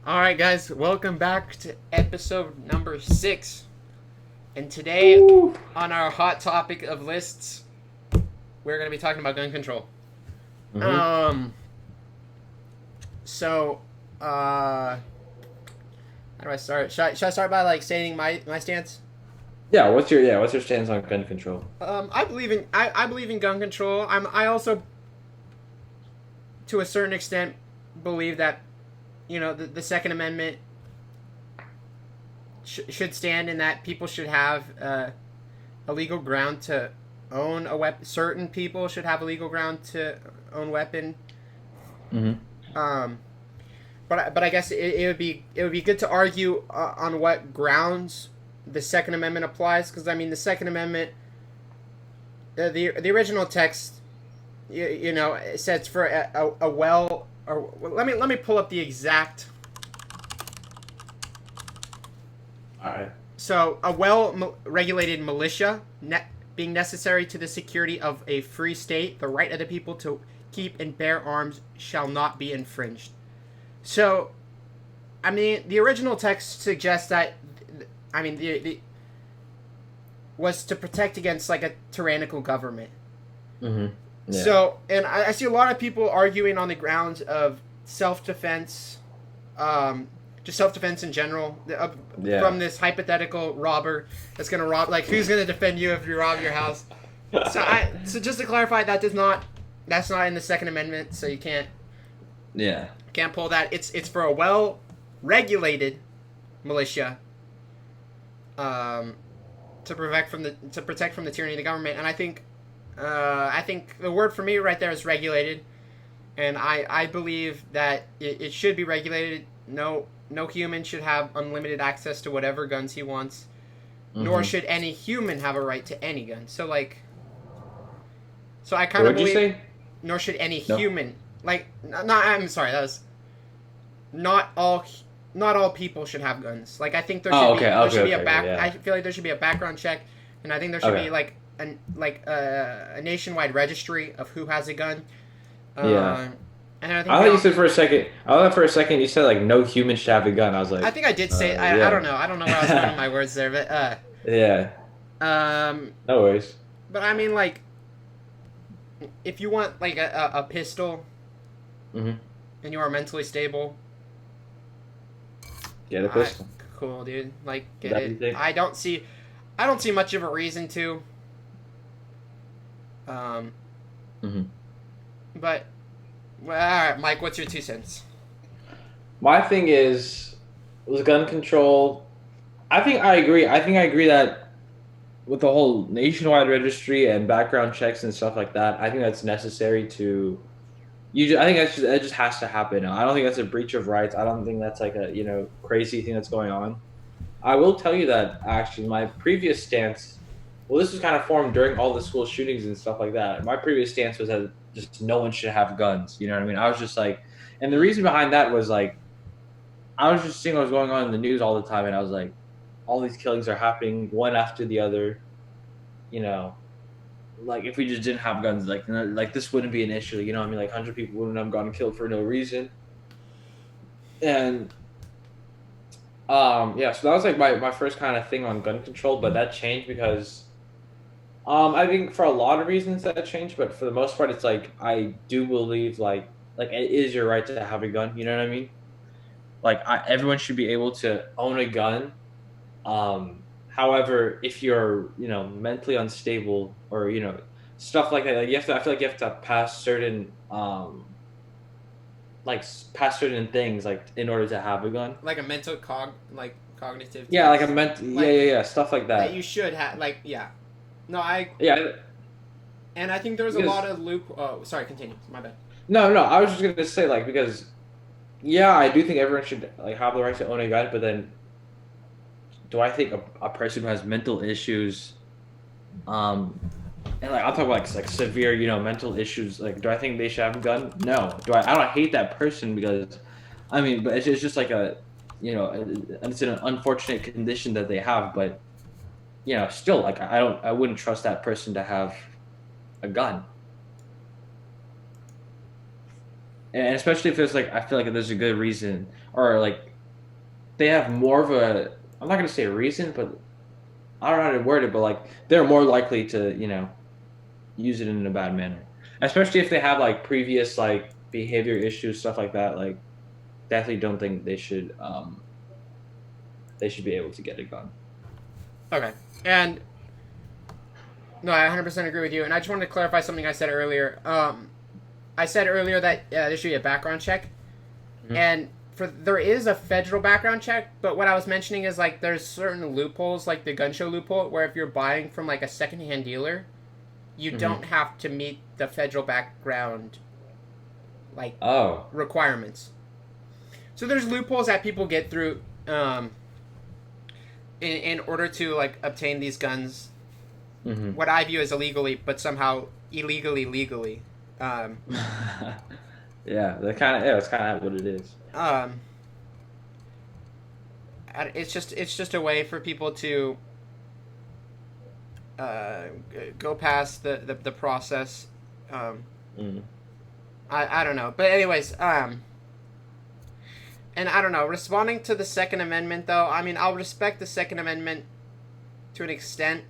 All right, guys, welcome back to episode number 6. And today, Ooh. on our hot topic of lists, we're going to be talking about gun control. Mm-hmm. Um, so, how do I start? Should I start by like stating my stance? What's your stance on gun control? I believe in gun control. I also, to a certain extent, believe that the Second Amendment should stand in that people should have a legal ground to own a weapon. Certain people should have a legal ground to own weapon. Mm-hmm. Um, but I guess it would be good to argue on what grounds the Second Amendment applies, because I mean the Second Amendment, the original text, it says for a well, or let me pull up the exact. All right. So, a well regulated militia being necessary to the security of a free state, the right of the people to keep and bear arms shall not be infringed. So, I mean, the original text suggests that, I mean, the was to protect against like a tyrannical government. Mm-hmm. Yeah. So, and I see a lot of people arguing on the grounds of self defense, just self defense in general, Yeah. from this hypothetical robber that's gonna rob. Like, who's gonna defend you if you rob your house? So just to clarify, that's not in the Second Amendment. So you Yeah. can't pull that. It's for a well regulated militia, to protect from the tyranny of the government. And I think the word for me right there is regulated, and I believe that it should be regulated. No human should have unlimited access to whatever guns he wants, nor Mm-hmm. should any human have a right to any gun. So I What kind of would you believe, say? nor should any No. human, like, not, I'm sorry, that was not all. Not all people should have guns. Like, I think Oh, okay, there okay, should be a okay, back. yeah. I feel like there should be a background check, and I think there should Okay. be like a nationwide registry of who has a gun. Yeah. And I think I thought you said for a second. I thought for a second you said like no human should have a gun. I was I like, think I did say, I don't yeah. know, where I was going with my words there, but Yeah. um No worries. but I mean, like, if you want like a pistol Mm-hmm. and you are mentally stable, Get a I pistol. cool, dude. Like, get That you it. think? I don't see much of a reason to. Um, Mm-hmm. but well, all right, Mike, what's your 2 cents? My thing is with gun control. I think I agree that with the whole nationwide registry and background checks and stuff like that, I think that's necessary to I think that just has to happen. I don't think that's a breach of rights. I don't think that's like a crazy thing that's going on. I will tell you that actually my previous stance, well, this was kind of formed during all the school shootings and stuff like that. My previous stance was that just no one should have guns. You know what I mean? I was just like, and the reason behind that was like I was just seeing what was going on in the news all the time, and I was like, all these killings are happening one after the other. You know, like if we just didn't have guns, like this wouldn't be an issue. You know what I mean? Like 100 people wouldn't have gotten killed for no reason. And yeah, so that was like my first kind of thing on gun control, but that changed because I think for a lot of reasons that changed, but for the most part, it's like I do believe like it is your right to have a gun. You know what I mean? Like everyone should be able to own a gun. However, if you're mentally unstable or stuff like that, like you have to. I feel like you have to pass certain pass certain things like in order to have a gun. Like a mental cognitive Yeah, like I test, meant. Yeah, like yeah, yeah, stuff like that you that. should have. Like, yeah. No, Yeah, and I think there's a lot because of loop. Oh, sorry, continue. My bad. no, no, I was just gonna say like because yeah, I do think everyone should like have the right to own a gun, but then do I think a person who has mental issues, um, and like I'm talking about like severe, mental issues, like do I think they should have a gun? No. Do I? I don't hate that person because, I mean, but it's just like it's an unfortunate condition that they have, but still like I wouldn't trust that person to have a gun. And especially if there's like I feel like there's a good reason or like they have more of a, I'm not gonna say a reason, but I don't know how to word it, but like they're more likely to, use it in a bad manner. Especially if they have like previous like behavior issues, stuff like that. Like definitely don't think they should be able to get a gun. Okay. And no, I 100% agree with you. And I just wanted to clarify something I said earlier. I said earlier that there should be a background check, Mhm. and there is a federal background check. But what I was mentioning is like there's certain loopholes, like the gun show loophole, where if you're buying from like a secondhand dealer, you Mhm. don't have to meet the federal background like Oh. requirements. So there's loopholes that people get through in order to like obtain these guns. Mhm. What I view as illegally, but somehow illegally legally. Um, Yeah, that's kind of what it is. um, it's just a way for people to uh, go past the process. Um, Mm. I don't know, but anyways, and I don't know. Responding to the Second Amendment, though, I mean, I'll respect the Second Amendment to an extent,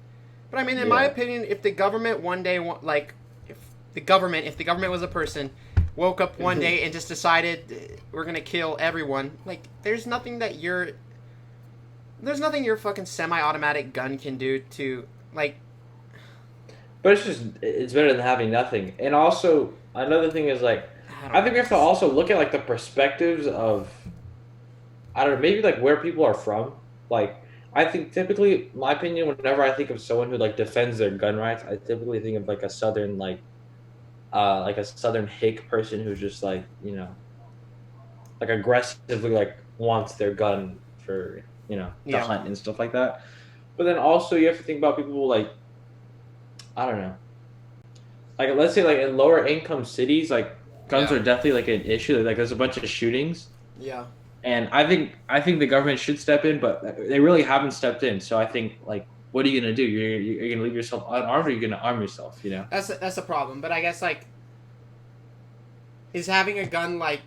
but I mean, in my Yeah. opinion, if the government one day, like, if the government was a person, woke up one day and just decided we're gonna kill everyone, like, there's nothing your fucking semi-automatic gun can do to, like, But it's better than having nothing. And also another thing is like I don't I know. think we have to also look at like the perspectives of I don't know, maybe like where people are from. Like I think typically my opinion whenever I think of someone who like defends their gun rights, I typically think of like a southern hick person who's just like, like aggressively like wants their gun for, to Yeah, hunt and stuff like that. But then also you have to think about people like I don't know. Like let's say like in lower income cities, like guns yeah, are definitely like an issue. Like there's a bunch of shootings, yeah. and I think the government should step in, but they really haven't stepped in. So I think like, what are you gonna do? You're gonna leave yourself unarmed, or you're gonna arm yourself? You know? That's a problem. But I guess like, is having a gun like,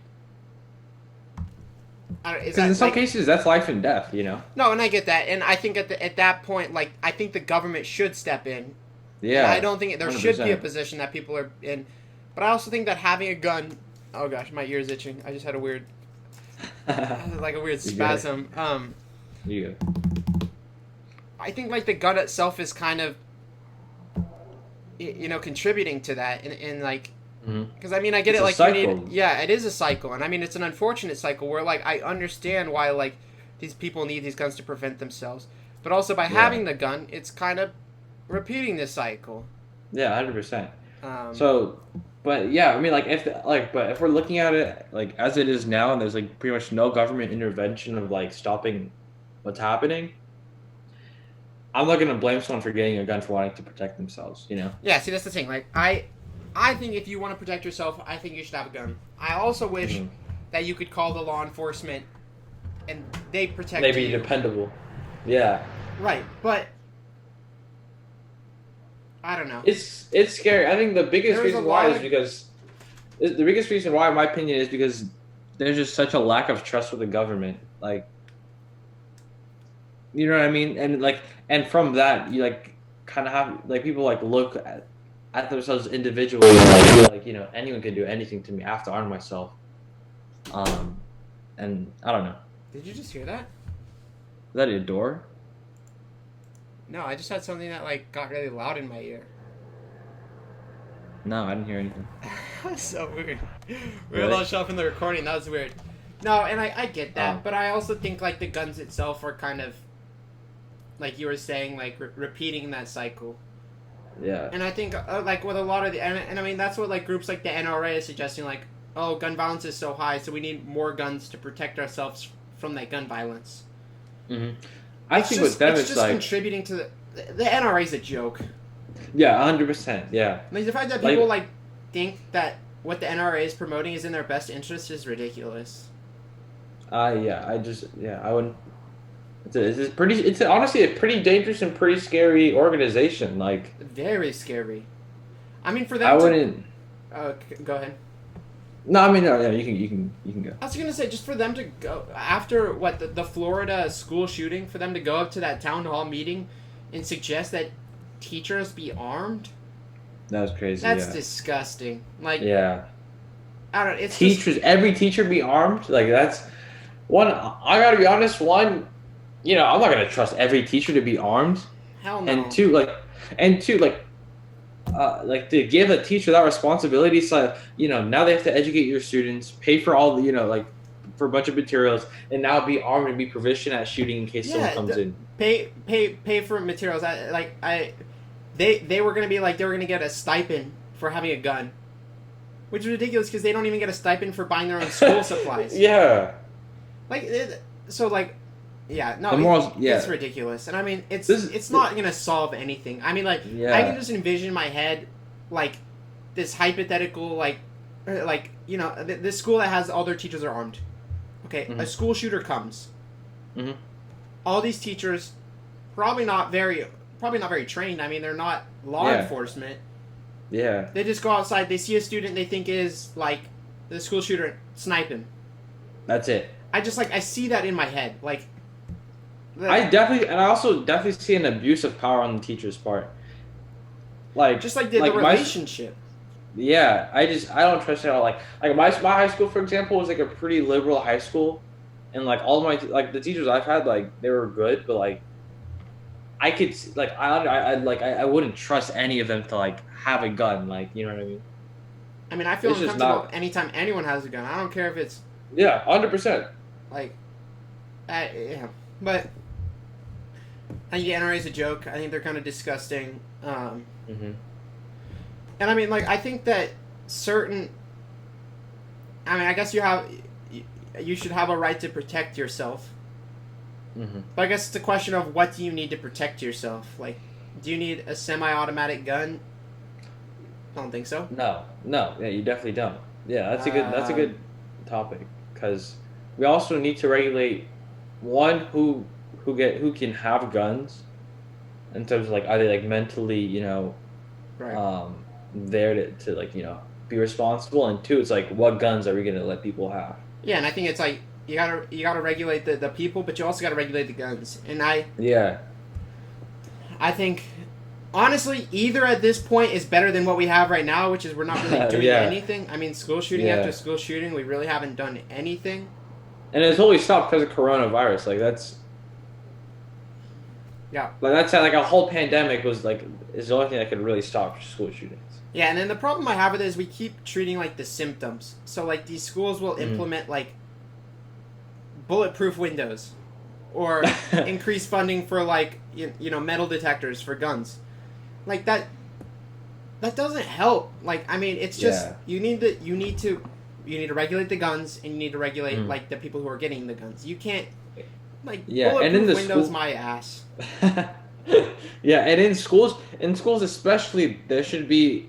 is Because in that some like cases that's life and death. You know? no? And I get that, and I think at that point, like, I think the government should step in, and I Yeah, don't think there hundred should be a percent. position that people are in. But I also think that having a gun, oh gosh, my ear's itching. I just had a weird, like a weird You good? spasm. You I think like the gun itself is kind of, contributing to that, and like, good? because I mean, I get It's it. a Like you need, cycle. yeah, it is a cycle, and I mean, it's an unfortunate cycle where like I understand why like these people need these guns to prevent themselves, but also by Yeah, having the gun, it's kind of repeating this cycle. yeah, 100%. Um, So, but yeah, I mean, like but if we're looking at it like as it is now, and there's like pretty much no government intervention of like stopping what's happening, I'm not gonna blame someone for getting a gun for wanting to protect themselves. You know. yeah, see, that's the thing. Like I think if you want to protect yourself, I think you should have a gun. I also wish Hmm. that you could call the law enforcement and they protect Maybe you. dependable. Yeah, Right, but I don't know. it's scary. I think the biggest There's a reason why lot is of because the biggest reason why, in my opinion, is because there's just such a lack of trust with the government. Like, you know what I mean? And from that, you like kind of have like people like look at themselves individually and like feel like anyone can do anything to me. I have to arm myself. Um, and I don't know. Did you just hear that? Is that a door? No, I just had something that like got really loud in my ear. No, I didn't hear anything. That's so weird. We were Really? all shut up in the recording. That was weird. No, and I get that, Oh, but I also think like the guns itself are kind of like you were saying, like repeating that cycle. yeah. And I think like with a lot of the and I mean that's what like groups like the NRA is suggesting, like, oh, gun violence is so high, so we need more guns to protect ourselves from that gun violence. Hmm. I think with them it's it's just like contributing to the NRA is a joke. yeah, 100%. Yeah. Like the fact that people like think that what the NRA is promoting is in their best interest is ridiculous. Yeah. I wouldn't. It's honestly a pretty dangerous and pretty scary organization. Like Very scary. I mean, for I them to wouldn't. go ahead. No, I mean, no, yeah, you can go. I was gonna say, just for them to go after what the Florida school shooting, for them to go up to that town hall meeting and suggest that teachers be armed. That was crazy. That's Yeah. disgusting. Like, Yeah. I don't. It's just Teachers, every teacher be armed. Like that's one. I gotta be honest. One, I'm not gonna trust every teacher to be armed. hell And no. two, like to give a teacher that responsibility. So now they have to educate your students, pay for all the like for a bunch of materials, and now be armed and be proficient at shooting in case someone Yeah, comes in. pay for materials. They were gonna be like they were gonna get a stipend for having a gun, which is ridiculous because they don't even get a stipend for buying their own school supplies. Yeah. Like so like. Yeah, no, The morals. Yeah. it's ridiculous, and I mean, This. it's not gonna solve anything. I mean, like, Yeah. I can just envision in my head, like, this hypothetical, this school that has all their teachers are armed. Okay, Mhm. a school shooter comes. Mhm. All these teachers, probably not very trained. I mean, they're not law Yeah. enforcement. Yeah. They just go outside. They see a student they think is like the school shooter, snipe him. That's it. I see that in my head, like. I also definitely see an abuse of power on the teacher's part. Like, Just like the my relationship. yeah, I don't trust it at all. Like my high school, for example, was like a pretty liberal high school, and like all of my like the teachers I've had, like they were good, but like I could like I wouldn't trust any of them to like have a gun, like you know what I mean? I mean, I feel It's just uncomfortable not. anytime anyone has a gun. I don't care if it's Yeah, 100%. like, yeah, but I think the NRA is a joke. I think they're kind of disgusting. Mhm. And I mean, like, I think that certain. I mean, I guess you should have a right to protect yourself. Mhm. But I guess it's a question of what do you need to protect yourself? Like, do you need a semi-automatic gun? I don't think so. No, no, yeah, you definitely don't. Yeah, that's a good topic because we also need to regulate one who can have guns in terms of like are they like mentally Right. there to like be responsible, and two, it's like what guns are we gonna let people have? Yeah, and I think it's like you gotta regulate the people, but you also gotta regulate the guns. And Yeah. I think honestly either at this point is better than what we have right now, which is we're not really doing Yeah. anything. I mean, school shooting Yeah. after school shooting, we really haven't done anything. And it's only stopped because of coronavirus. Like that's Yeah. like that's like a whole pandemic was like is the only thing that could really stop school shootings. Yeah, and then the problem I have with it is we keep treating like the symptoms. So like these schools will implement like bulletproof windows or increase funding for like metal detectors for guns. Like that doesn't help. Like I mean, it's just Yeah. you need to regulate the guns and you need to regulate like the people who are getting the guns. You can't like Yeah, and bulletproof in the windows school- my ass. Yeah, and in schools especially, there should be.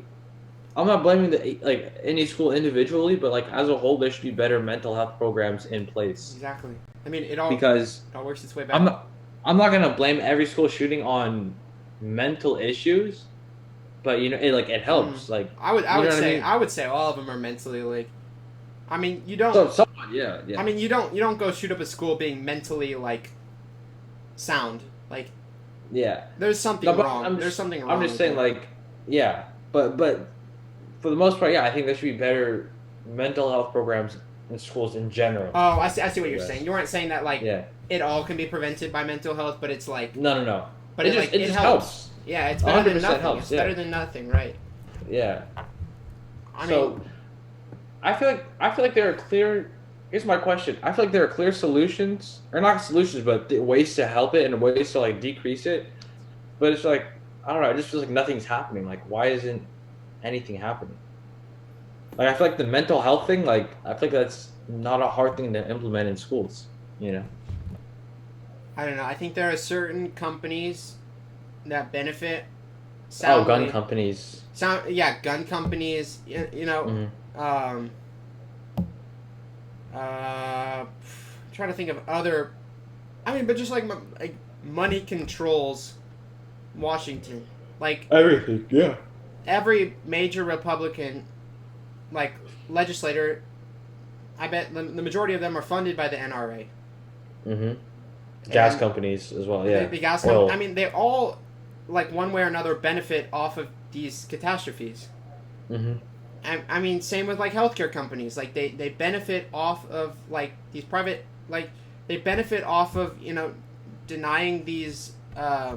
I'm not blaming like any school individually, but like as a whole, there should be better mental health programs in place. Exactly. I mean, it all Because works its way back. I'm not gonna blame every school shooting on mental issues, but it helps. Like I would you know what say mean? I would say all of them are mentally like. I mean, you don't. So somewhat, yeah. I mean, you don't go shoot up a school being mentally like sound. Like Yeah. there's something No, but wrong. There's something wrong. I'm just with saying, it. like, yeah, but for the most part, yeah, I think there should be better mental health programs in schools in general. Oh, I see what you're Yes. saying. You weren't saying that like Yeah. it all can be prevented by mental health, but it's like. No. But it it just helps. helps. Yeah, it's better than 100% nothing. helps, It's yeah. better than nothing, right? Yeah. I So, mean, I feel like there are clear. Here's my question. I feel like there are clear solutions, or not solutions, but ways to help it and ways to like decrease it. But it's like I don't know. It just feels like nothing's happening. Like why isn't anything happening? Like I feel like the mental health thing. Like I feel like that's not a hard thing to implement in schools. You know. I don't know. I think there are certain companies that benefit. Oh, gun soundly- companies. gun companies. You know. Mhm. Um, trying to think of other. I mean, but just like money controls Washington. Like Everything. Yeah. every major Republican like legislator, I bet the majority of them are funded by the NRA. Mm-hmm. Gas And companies as well. Yeah. the gas company. I Oil. mean, they all, like one way or another, benefit off of these catastrophes. Mm-hmm. I mean, same with like healthcare companies. Like they benefit off of like these private like they benefit off of denying these. I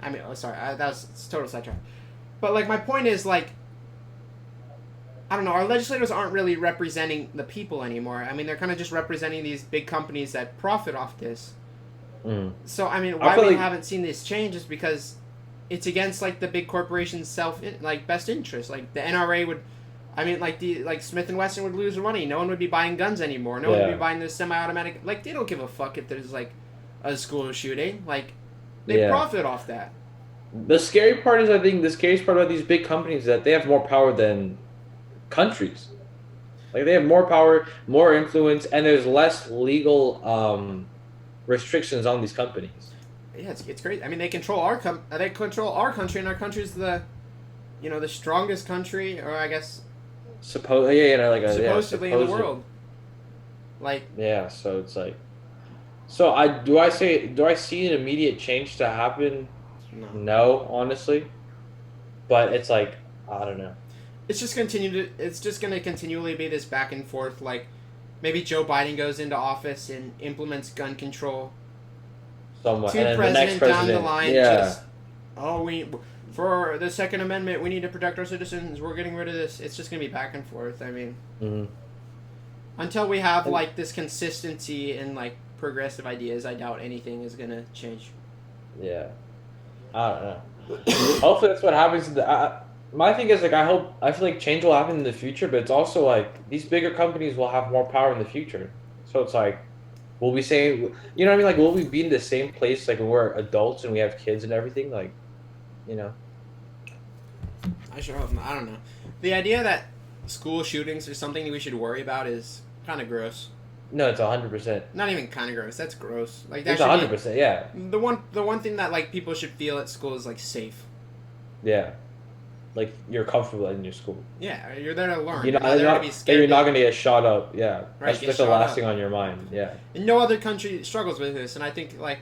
mean, oh sorry, that was it's total sidetrack. But like my point is like I don't know. Our legislators aren't really representing the people anymore. I mean, they're kind of just representing these big companies that profit off this. Mm. So I mean, I why feel we like haven't seen this change is because it's against like the big corporations' best interest. Like the NRA would, I mean, like Smith and Wesson would lose money. No one would be buying guns anymore. No one would be yeah, buying this semi-automatic. Like they don't give a fuck if there's like a school shooting. Like they yeah. profit off that. The scary part is, I think, the scariest part about these big companies is that they have more power than countries. Like they have more power, more influence, and there's less legal restrictions on these companies. Yeah, it's great. I mean, they control they control our country, and our country's the strongest country, or I guess Suppose, yeah, like supposedly in the supposed. world. Like Yeah, so it's like, so do I see an immediate change to happen? no. No, honestly, but it's like I don't know. It's just going to continually be this back and forth. Like maybe Joe Biden goes into office and implements gun control. Somewhat, Two and then the next president down the president, line yeah, just we for the Second Amendment we need to protect our citizens. We're getting rid of this. It's just going to be back and forth. I mean, hmm until we have like this consistency and like progressive ideas, I doubt anything is going to change. yeah. I don't know. Hopefully, that's what happens. My thing is like I feel like change will happen in the future, but it's also like these bigger companies will have more power in the future. So it's like, will we say, you know what I mean? Like, will we be in the same place like when we're adults and we have kids and everything? Like, you know. I sure hope not. I don't know. The idea that school shootings are something we should worry about is kind of gross. No, it's 100%. Not even kind of gross. That's gross. Like that It's should 100%. Yeah, be the one thing that like people should feel at school is like safe. yeah. Like you're comfortable in your school. Yeah, you're there to learn. You know, You're not there to be that scared. you're not gonna get shot up. Yeah, Right, that's get just the shot last up. thing on your mind. Yeah. And no other country struggles with this, and I think like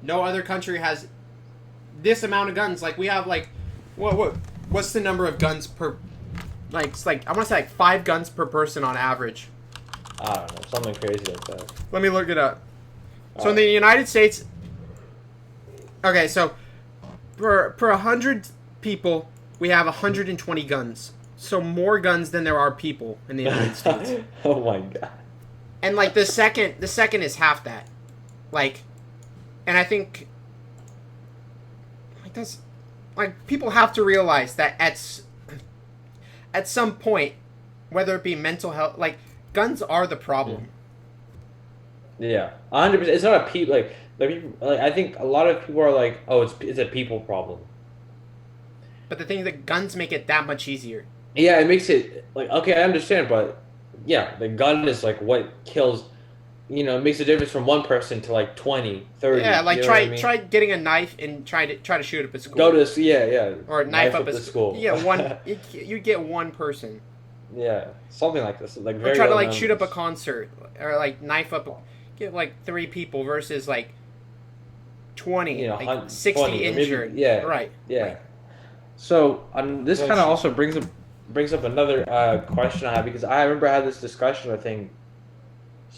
no other country has this amount of guns. Like we have like what's the number of guns per like it's like I want to say like 5 guns per person on average. I don't know, something crazy like that. Let me look it up. So in Alright. the United States, okay, so per 100 people, we have 120 guns. So more guns than there are people in the United States. Oh my god. And like the second is half that. Like, and I think like that's like people have to realize that at some point, whether it be mental health, like guns are the problem. Yeah, 100%. It's not a people like people like I think a lot of people are like, oh, it's a people problem. But the thing is that guns make it that much easier. Yeah, it makes it like okay, I understand, but yeah, the gun is like what kills. You know, it makes a difference from one person to like 20, 30. Yeah, like you know try what I mean? try getting a knife and try to shoot up a school. Go to yeah, or knife up the a school. Yeah, one you get one person. Yeah, something like this, like Or very try to low like shoot up a numbers. concert or like knife up get like 3 people versus like 20, You know, like 60 20 or maybe- injured. yeah, Right. yeah. Right. So this Well, kind of also brings up another question I have because I remember I had this discussion I think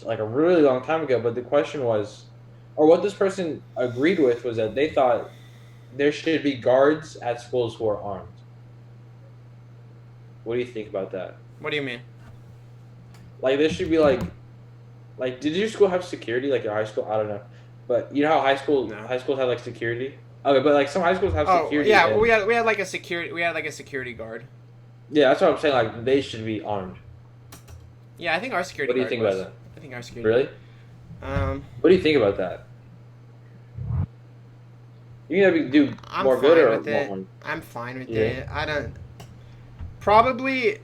like a really long time ago, but the question was, or what this person agreed with was that they thought there should be guards at schools who are armed. What do you think about that? What do you mean? Like there should be like did your school have security like your high school? I don't know, but you know how No. high schools have like security. Okay, but like some high schools have Oh, security. yeah, and- we had like a security guard. yeah, that's what I'm saying. Like they should be armed. Yeah, I think our security What do you guard think was. about that? I think our security Really? What do you think about that? You think that'd do I'm more fine good or with more it. harm? I'm fine with Yeah. it. I don't probably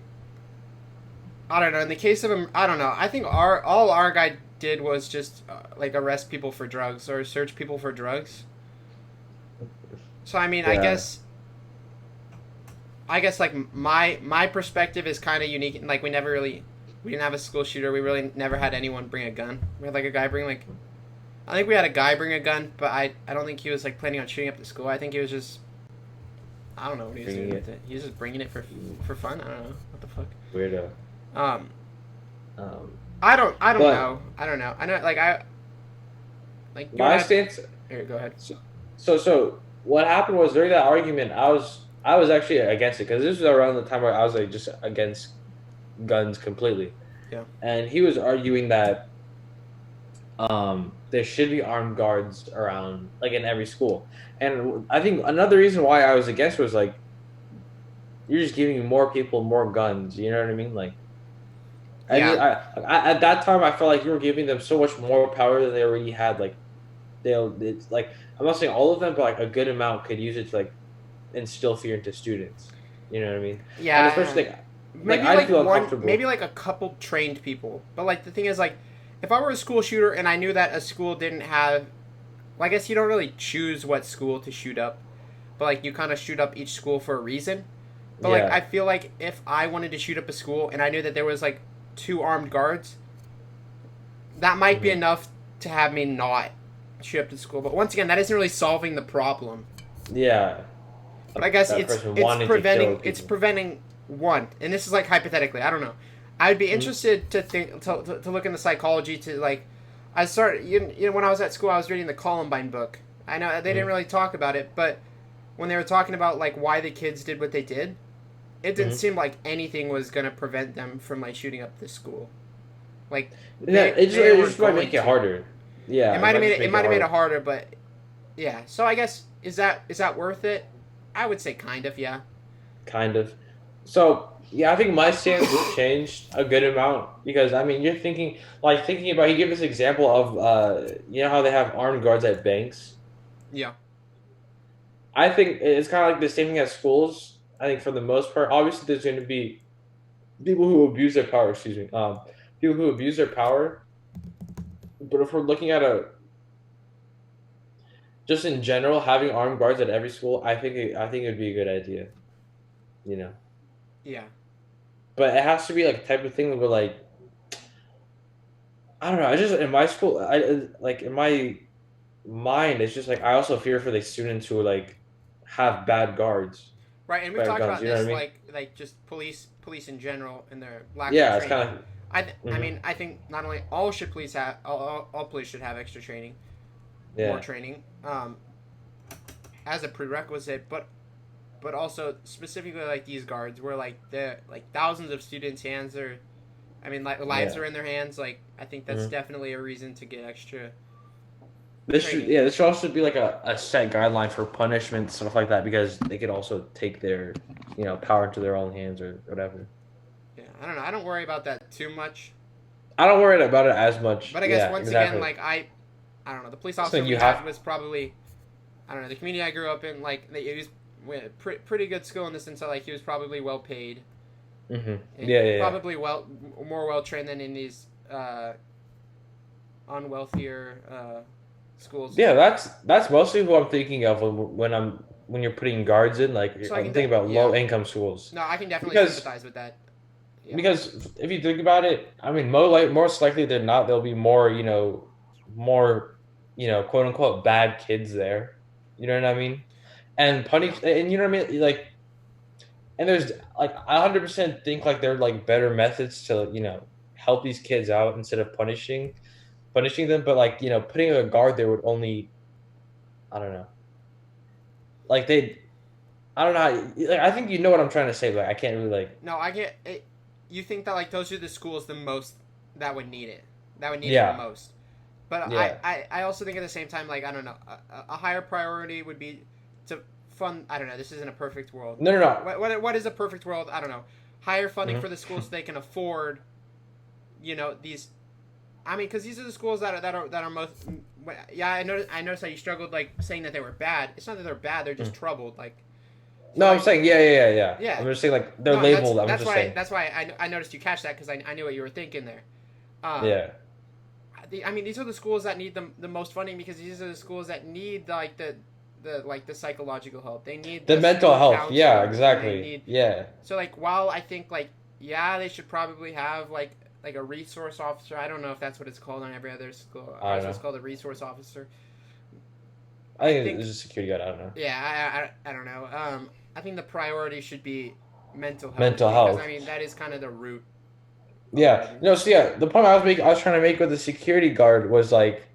I don't know. In the case of him, I don't know. I think all our guy did was just like arrest people for drugs or search people for drugs. So I mean, I Yeah. guess I guess like my perspective is kind of unique. Like we didn't have a school shooter. We really never had anyone bring a gun. We had like a guy bring like I think we had a guy bring a gun, but I don't think he was like planning on shooting up the school. I think he was just I don't know what he was doing Bringing with it it. He was just bringing it for fun. I don't know what the fuck. weirdo. Um, Um, I don't but know. I don't know. I know like I like you my had. stance. Here, go ahead. So what happened was during that argument, I was actually against it because this was around the time where I was like just against guns completely, Yeah. and he was arguing that there should be armed guards around like in every school, and I think another reason why I was against was like you're just giving more people more guns. You know what I mean? Like I mean, Yeah. I at that time I felt like you were giving them so much more power than they already had. Like it's like I'm not saying all of them, but like a good amount could use it to like instill fear into students. You know what I mean? And Yeah. especially like Maybe I'd like feel one, uncomfortable. maybe like a couple trained people. But like the thing is, like, if I were a school shooter and I knew that a school didn't have, well, I guess you don't really choose what school to shoot up, but like you kind of shoot up each school for a reason. But like I Yeah. feel like if I wanted to shoot up a school and I knew that there was like two armed guards, that might be hmm enough to have me not shoot up the school. But once again, that isn't really solving the problem. Yeah. But I guess That person it's wanting to kill it's people. preventing one, and this is like hypothetically. I don't know. I'd be Mhm. interested to think to look into psychology to like. I started you know when I was at school I was reading the Columbine book. I know they didn't Mhm. really talk about it, but when they were talking about like why the kids did what they did, it didn't Mhm. seem like anything was gonna prevent them from like shooting up the school. Like Yeah, they it were just might going make it to. harder. Yeah, it might just It make it might have made it harder. harder, but yeah. So I guess is that worth it? I would say kind of yeah. Kind of. So yeah, I think my stance has changed a good amount because I mean you're thinking about he gave this example of you know how they have armed guards at banks. Yeah. I think it's kind of like the same thing at schools. I think for the most part, obviously there's going to be people who abuse their power. Excuse me. People who abuse their power. But if we're looking at a just in general, having armed guards at every school, I think it would be a good idea. You know, Yeah. but it has to be like a type of thing where like I don't know. I just in my school, I like in my mind, it's just like I also fear for the students who like have Right, and we've bad talked guns. about You know what this I mean? like just police in general and their lack of Yeah, it's training. kind of. I hmm mean I think not only all police should have extra training, more Yeah. training, as a prerequisite, but also specifically like these guards where like the like thousands of students' hands are, I mean like lives Yeah. are in their hands. Like I think that's hmm definitely a reason to get extra training. this should also be like a set guideline for punishment stuff like that because they could also take their power into their own hands or whatever. Yeah, I don't know. I don't worry about that too much, I don't worry about it as much. but I guess Yeah, once again exactly. like I don't know. The police officer Something we you had have. was probably I don't know the community I grew up in. Like he was pretty good school in the sense that like he was probably well paid and Yeah, yeah, yeah. probably more well trained than in these unwealthier schools. Yeah, that's mostly who I'm thinking of when you're putting guards in. Like So I I'm can thinking about yeah low income schools no I can definitely because sympathize with that. Yeah. because if you think about it, I mean, most likely than not, there'll be more quote unquote bad kids there. You know what I mean? And Yeah. punish, and you know what I mean? Like, and there's like I 100% think like there are like better methods to help these kids out instead of punishing them. But like putting a guard there would only I don't know like they I don't know like, I think you know what I'm trying to say, but I can't really like No, I get it. You think that like those are the schools the most that would need it, that would need it the yeah most. But yeah. I also think at the same time like I don't know a higher priority would be to fund. I don't know. This isn't a perfect world. No, no, no. What is a perfect world? I don't know. Higher funding hmm for the schools so they can afford. You know these. I mean, because these are the schools that are most. Yeah, I noticed how you struggled like saying that they were bad. It's not that they're bad. They're just troubled. Like so No, I'm like saying yeah. yeah. I'm just saying like they're No, labeled. I'm just saying that's why I noticed you catch that because I knew what you were thinking there. Um, yeah. I mean, these are the schools that need the most funding because these are the schools that need the psychological health. They need The the mental school health. Yeah, counselors, and they exactly. need. Yeah. So like, while I think like, yeah, they should probably have like a resource officer. I don't know if that's what it's called on every other school. I Ours don't was know. called a resource officer. I I think think, there's a security guard. I don't know. yeah, I don't know. I think the priority should be mental health, Mental because I health. mean that is kind of the root of Yeah. everything. So yeah, the point I was trying to make with the security guard was like,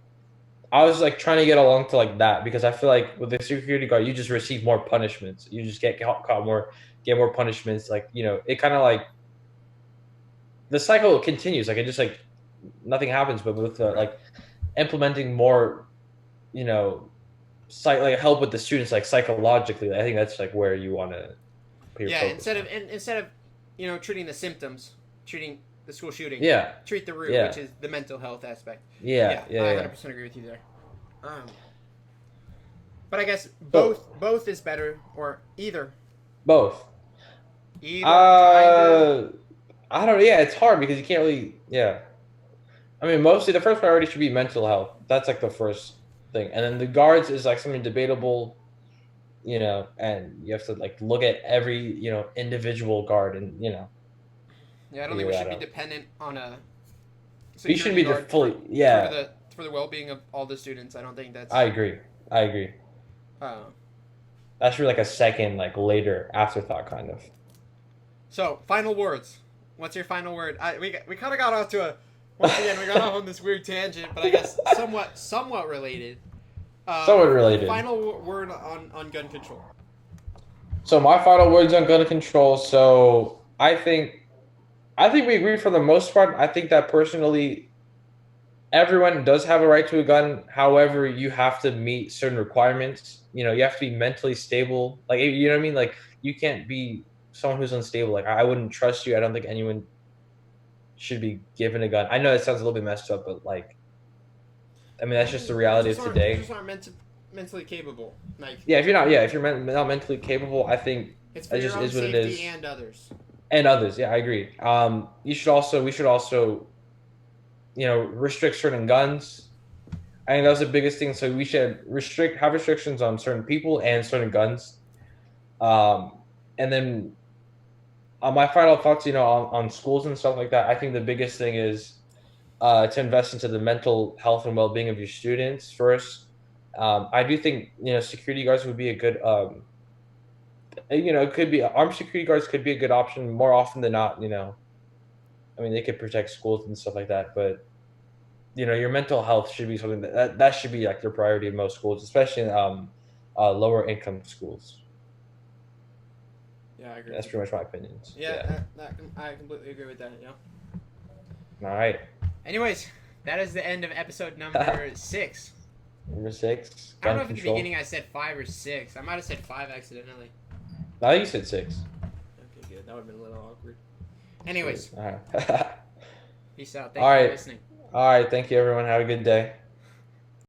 I was like trying to get along to like that because I feel like with the security guard, you just receive more punishments. You just get caught more, get more punishments. Like, it kind of like the cycle continues. Like it just like nothing happens, but with Right. like implementing more, you know, like help with the students, like psychologically. I think that's like where you want to put your Yeah, focus on. instead of treating the symptoms, treating the school shooting, Yeah, treat the root, which yeah, is the mental health aspect. yeah, Yeah, yeah, I yeah. 100% agree with you there. Um, but I guess So both is better, or both. either kind of. Uh, I don't. Yeah, it's hard because you can't really. Yeah, I mean, mostly the first priority should be mental health. That's like the first thing, and then the guards is like something debatable. And you have to like look at every individual guard and Yeah, I don't think figure we that should be out. dependent on a But you shouldn't security be the guard for fully. Yeah, the well being of all the students. I don't think I that's. agree. I agree. Uh, That's really like a second, like later afterthought kind of. so final words. What's your final word? We kind of got off to a once again we got off on this weird tangent, but I guess somewhat related. Somewhat related. Final word on gun control. So my final words on gun control. So I think we agree for the most part. I think that personally, everyone does have a right to a gun. However, you have to meet certain requirements. You have to be mentally stable. Like, you know what I mean? Like, you can't be someone who's unstable. Like, I wouldn't trust you. I don't think anyone should be given a gun. I know it sounds a little bit messed up, but like, I mean, that's just the reality of You today. just aren't mentally capable. Like, Yeah, if you're not mentally capable, I think it's for that your just own is what it safety is. and others. And others, yeah, I agree. We should also, restrict certain guns. I think that was the biggest thing. So we should have restrictions on certain people and certain guns. And then my final thoughts, on schools and stuff like that. I think the biggest thing is to invest into the mental health and well-being of your students first. I do think security guards would be a good. It could be armed security guards could be a good option more often than not. I mean, they could protect schools and stuff like that, but your mental health should be something that should be like your priority in most schools, especially in lower income schools. Yeah, I agree That's with you. pretty much my opinions. Yeah, Yeah. I completely agree with that. Yeah. All right. Anyways, that is the end of episode number 6. Number 6, I don't gun know if at the control. beginning I said 5 or 6. I might have said 5 accidentally. I think you said 6. Okay, good. That would have been a little awkward. Anyways, All right. peace out. All Thank you for right. listening. All right. Thank you, everyone. Have a good day.